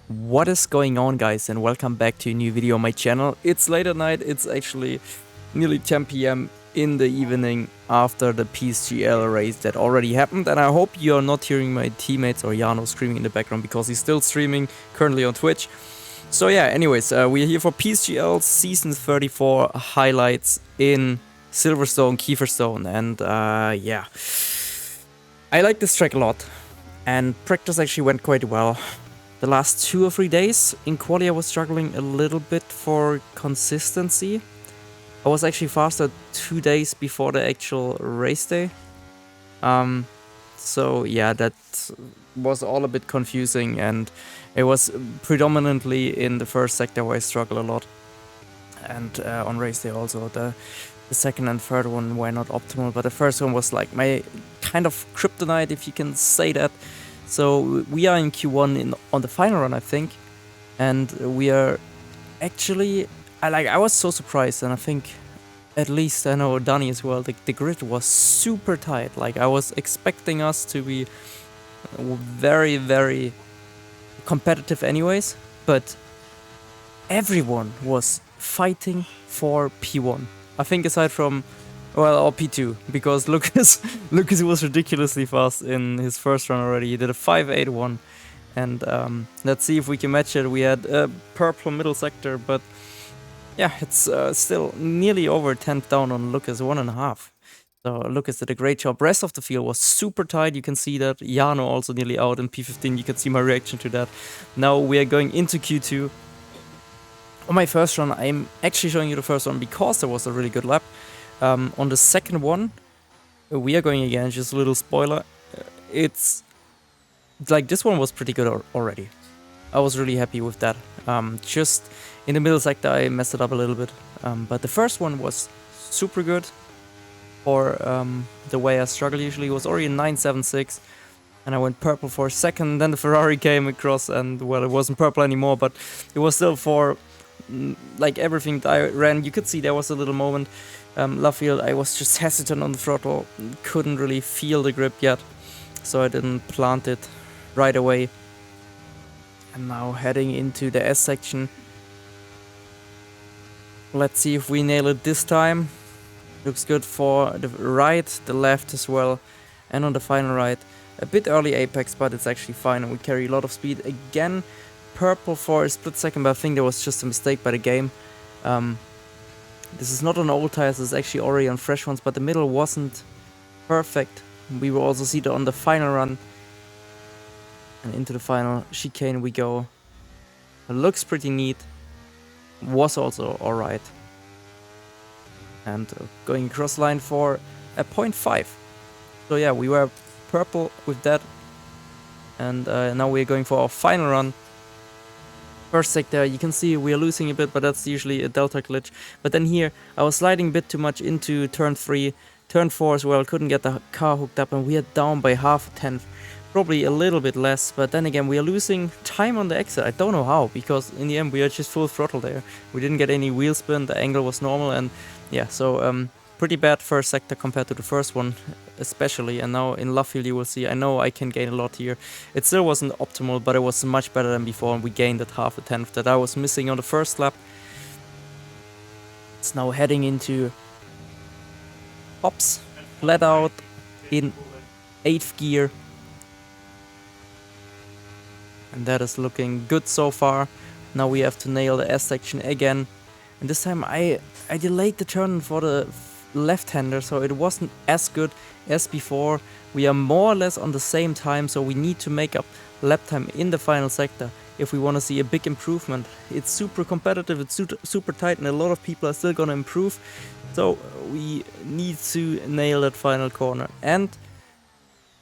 What is going on, guys, and welcome back to a new video on my channel. It's late at night, it's actually nearly 10 p.m. in the evening after the PSGL race that already happened, and I hope you're not hearing my teammates or Jano screaming in the background because he's still streaming currently on Twitch. So yeah, anyways, we're here for PSGL Season 34 highlights in Silverstone, Kieferstone, and yeah. I like this track a lot, and practice actually went quite well. The last 2 or 3 days in quali I was struggling a little bit for consistency. I was actually faster 2 days before the actual race day. So yeah, that was all a bit confusing, and it was predominantly in the first sector where I struggled a lot. And on race day also, the second and third one were not optimal, but the first one was like my kind of kryptonite, if you can say that. So we are in Q1 on the final run, I think, and we are actually, I was so surprised, and I think at least I know Danny as well, the grid was super tight. Like, I was expecting us to be very, very competitive anyways, but everyone was fighting for P1. I think aside from, well, or P2, because Lucas was ridiculously fast in his first run already. He did a 5.81, and let's see if we can match it. We had a purple middle sector, but yeah, it's still nearly over 10th down on Lucas, 1.5. So Lucas did a great job. Rest of the field was super tight. You can see that. Jano also nearly out in P15. You can see my reaction to that. Now we are going into Q2. On my first run, I'm actually showing you the first one because there was a really good lap. On the second one, we are going again, just a little spoiler. It's like this one was pretty good already. I was really happy with that. Just in the middle sector, I messed it up a little bit. But the first one was super good for the way I struggle usually. It was already a 9.76, and I went purple for a second. Then the Ferrari came across, and well, it wasn't purple anymore, but it was still for like everything that I ran. You could see there was a little moment. Luffield, I was just hesitant on the throttle, couldn't really feel the grip yet, so I didn't plant it right away. And now heading into the S section. Let's see if we nail it this time. Looks good for the right, the left as well, and on the final right. A bit early apex, but it's actually fine, and we carry a lot of speed. Again, purple for a split second, but I think there was just a mistake by the game. This is not on old tires, it's actually already on fresh ones, but the middle wasn't perfect. We will also see that on the final run. And into the final chicane we go. It looks pretty neat. Was also alright. And going across line for a 0.5. So yeah, we were purple with that. And now we're going for our final run. First sector, you can see we are losing a bit, but that's usually a delta glitch. But then here, I was sliding a bit too much into turn 3, turn 4 as well, couldn't get the car hooked up, and we are down by half a tenth. Probably a little bit less, but then again, we are losing time on the exit. I don't know how, because in the end, we are just full throttle there. We didn't get any wheel spin, the angle was normal, and yeah, so pretty bad first sector compared to the first one, especially. And now in Luffield you will see, I know I can gain a lot here. It still wasn't optimal, but it was much better than before, and we gained that half a tenth that I was missing on the first lap. It's now heading into hops, flat out in 8th gear. And that is looking good so far. Now we have to nail the S section again. And this time I delayed the turn for the left-hander, so it wasn't as good as before. We are more or less on the same time, so we need to make up lap time in the final sector if we want to see a big improvement. It's super competitive, it's super tight, and a lot of people are still gonna improve. So we need to nail that final corner. And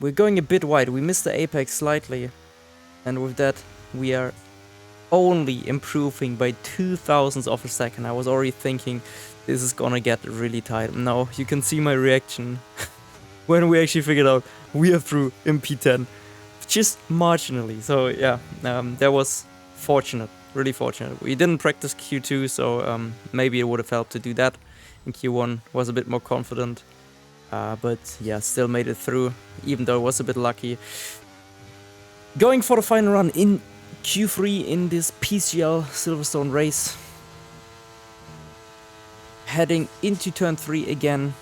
we're going a bit wide. We missed the apex slightly. And with that, we are only improving by 0.002 of a second. I was already thinking this is gonna get really tight. Now you can see my reaction when we actually figured out we are through in P10, just marginally. So yeah, that was fortunate, really fortunate. We didn't practice Q2, so maybe it would have helped to do that. In Q1 was a bit more confident, but yeah, still made it through, even though it was a bit lucky. Going for the final run in Q3 in this PSGL Silverstone race. Heading into turn 3 again.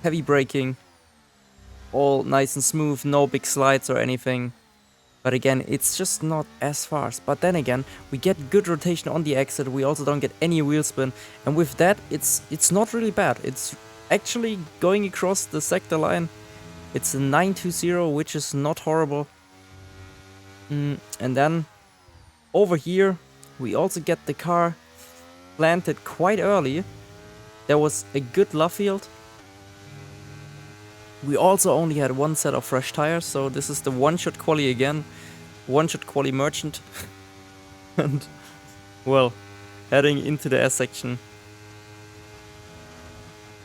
Heavy braking. All nice and smooth, no big slides or anything. But again, it's just not as fast. But then again, we get good rotation on the exit. We also don't get any wheel spin. And with that, it's not really bad. It's actually going across the sector line. It's a 920, which is not horrible. And then over here, we also get the car planted quite early. There was a good love field. We also only had one set of fresh tires, so this is the one-shot quali again. One-shot quali merchant. And, well, heading into the S section.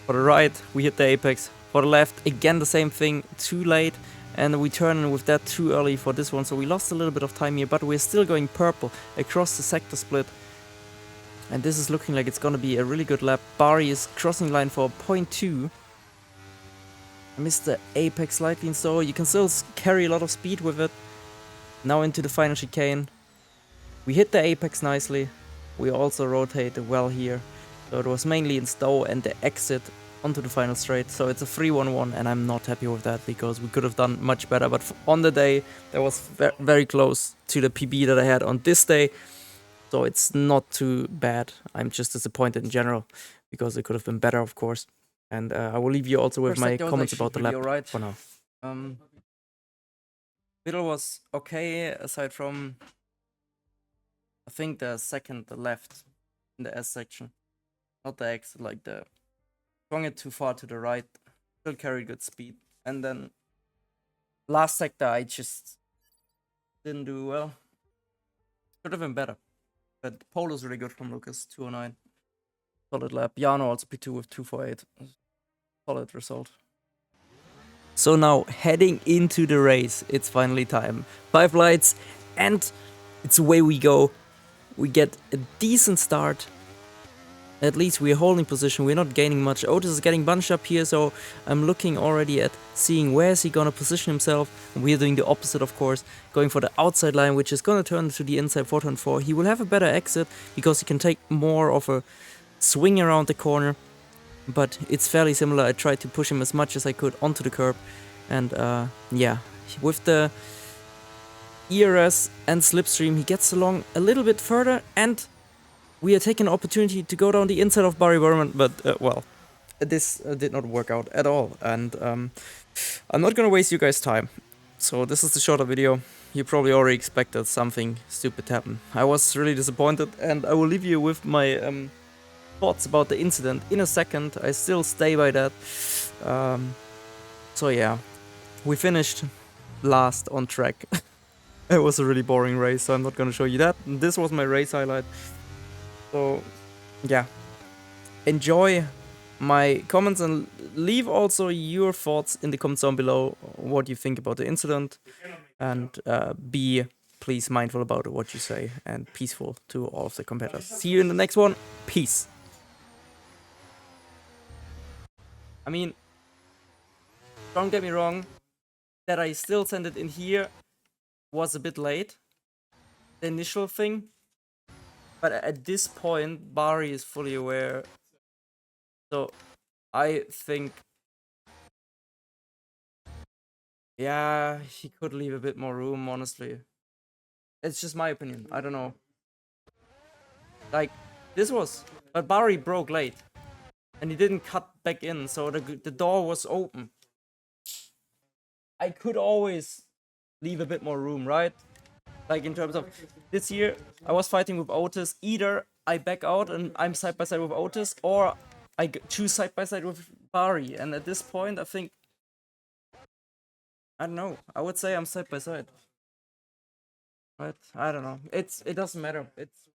For the right, we hit the apex. For the left, again the same thing, too late. And we turn in with that too early for this one, so we lost a little bit of time here, but we're still going purple across the sector split. And this is looking like it's gonna be a really good lap. Bari is crossing line for 0.2. I missed the apex slightly, and so you can still carry a lot of speed with it. Now into the final chicane. We hit the apex nicely. We also rotated well here. So it was mainly in stow and the exit onto the final straight. So it's a 3-1-1, and I'm not happy with that because we could have done much better. But on the day, that was very close to the PB that I had on this day. So it's not too bad. I'm just disappointed in general because it could have been better, of course. And I will leave you also with my comments about the lap for now. Middle was okay, aside from, I think, the second, the left in the S section. Not the exit, like the swung it too far to the right. Still carried good speed. And then last sector, I just didn't do well. Could have been better. But pole is really good from Lucas, 209. Solid lap. Jano also P2 with 248. Solid result. So now, heading into the race, it's finally time. 5 lights, and it's away we go. We get a decent start. At least we're holding position, we're not gaining much. Otis is getting bunched up here, so I'm looking already at seeing where is he gonna position himself. And we're doing the opposite, of course, going for the outside line, which is gonna turn to the inside 4-4. He will have a better exit because he can take more of a swing around the corner. But it's fairly similar. I tried to push him as much as I could onto the curb. And yeah, with the ERS and slipstream, he gets along a little bit further, and we are taking an opportunity to go down the inside of Barry Berman, but well, this did not work out at all. And I'm not gonna waste you guys' time. So this is the shorter video. You probably already expected something stupid to happen. I was really disappointed, and I will leave you with my thoughts about the incident in a second. I still stay by that. So yeah, we finished last on track. It was a really boring race, so I'm not gonna show you that. This was my race highlight. So yeah, enjoy my comments and leave also your thoughts in the comments down below, what you think about the incident, and be please mindful about what you say and peaceful to all of the competitors. See you in the next one. Peace. I mean, don't get me wrong, that I still sent it in here was a bit late, the initial thing. But at this point, Bari is fully aware. So I think, yeah, he could leave a bit more room, honestly. It's just my opinion. I don't know. Like, this was... But Bari broke late. And he didn't cut back in, so the door was open. I could always leave a bit more room, right? Like, in terms of this year, I was fighting with Otis. Either I back out and I'm side by side with Otis, or I choose side by side with Bari. And at this point, I think, I don't know. I would say I'm side by side. Right? I don't know. It doesn't matter. It's